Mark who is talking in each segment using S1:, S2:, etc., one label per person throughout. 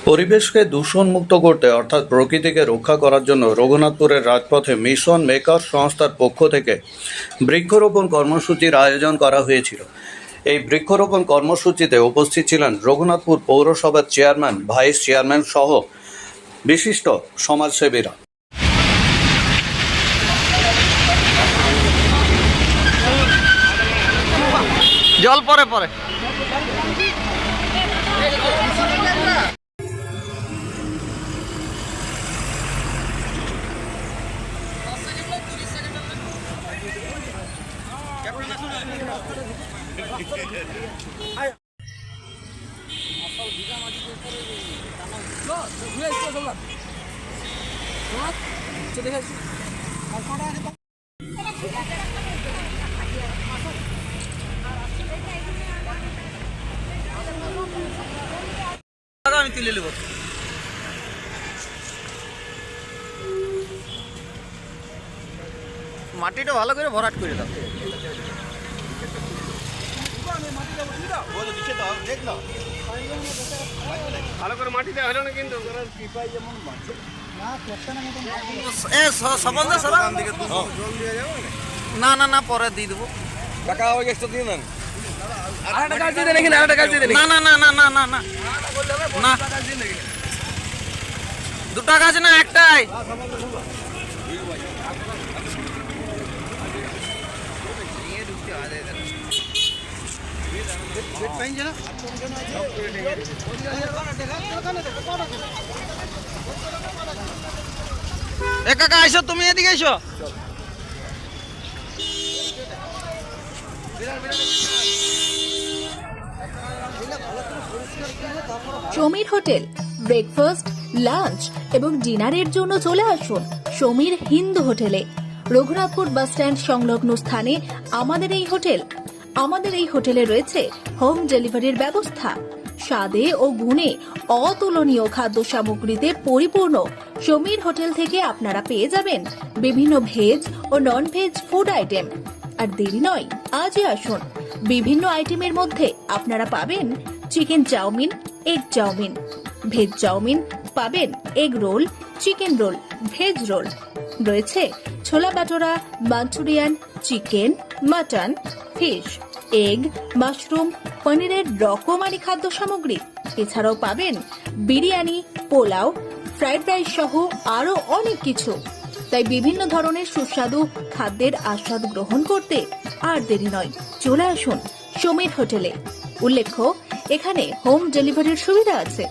S1: পরিবেশকে দূষণ মুক্ত করতে অর্থাৎ প্রকৃতিকে রক্ষা করার জন্য রঘুনাথপুরের রাজপথে মিশন মেকার সংস্থার পক্ষ থেকে বৃক্ষরোপণ কর্মসূচির আয়োজন করা হয়েছিল। এই বৃক্ষরোপণ কর্মসূচিতে উপস্থিত ছিলেন রঘুনাথপুর পৌরসভার চেয়ারম্যান, ভাইস চেয়ারম্যান সহ বিশিষ্ট সমাজসেবীরা।
S2: জল পরে পরে আমি তুলে নেব। মাটিটা ভালো করে ভরাট করে দাও। ভালো করে মাটি দেওয়া হলো না কিন্তু না না না পরে দিয়ে দেবো। টাকা ওই গেছটা দিয়ে নেন। না দুটা গাছ না একটাই। কাকা আইসো, তুমি এদিকে আইসো।
S3: সমীর হোটেল ব্রেকফাস্ট, লাঞ্চ এবং ডিনারের জন্য চলে আসুন সমীর হিন্দু হোটেলে। রঘুনাথপুর বাস স্ট্যান্ড সংলগ্ন স্থানে আমাদের এই হোটেল। আমাদের এই হোটেলে রয়েছে হোম ডেলিভারির ব্যবস্থা। স্বাদে ও গুণে অতুলনীয় খাদ্য সামগ্রীতে পরিপূর্ণ সমীর হোটেল থেকে আপনারা পেয়ে যাবেন বিভিন্ন ভেজ ও নন ভেজ ফুড আইটেম। আর দেরি নয়, আজই আসুন। বিভিন্ন আইটেমের মধ্যে আপনারা পাবেন chicken chow mein, egg chow mein, veg chow mein, পাবেন egg roll, chicken roll, veg roll, রয়েছে ছোলা বাটোরা, manchurian, chicken, mutton, fish, egg, mushroom, পনিরের রকমারি খাদ্য সামগ্রী। এছাড়াও পাবেন বিরিয়ানি, পোলাও, ফ্রাইড রাইস সহ আরো অনেক কিছু। তাই বিভিন্ন ধরনের সুস্বাদু খাদ্যের আস্বাদ গ্রহণ করতে আর দেরি নয়, চলে আসুন সমীর হোটেলে। উল্লেখ্য, এখানে হোম ডেলিভারির সুবিধা আছে।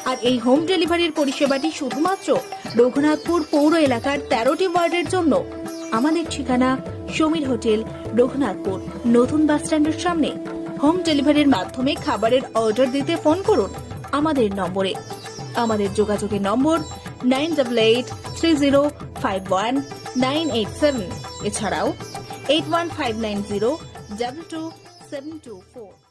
S3: আর এই হোম ডেলিভারির পরিষেবাটি শুধুমাত্র রঘুনাথপুর পৌর এলাকার 13টি ওয়ার্ডের জন্য। আমাদের ঠিকানা সমীর হোটেল, রঘুনাথপুর নতুন বাস স্ট্যান্ডের সামনে। হোম ডেলিভারির মাধ্যমে খাবারের অর্ডার দিতে ফোন করুন আমাদের নম্বরে। আমাদের যোগাযোগের নম্বর 9883051987, এছাড়াও 81590222724।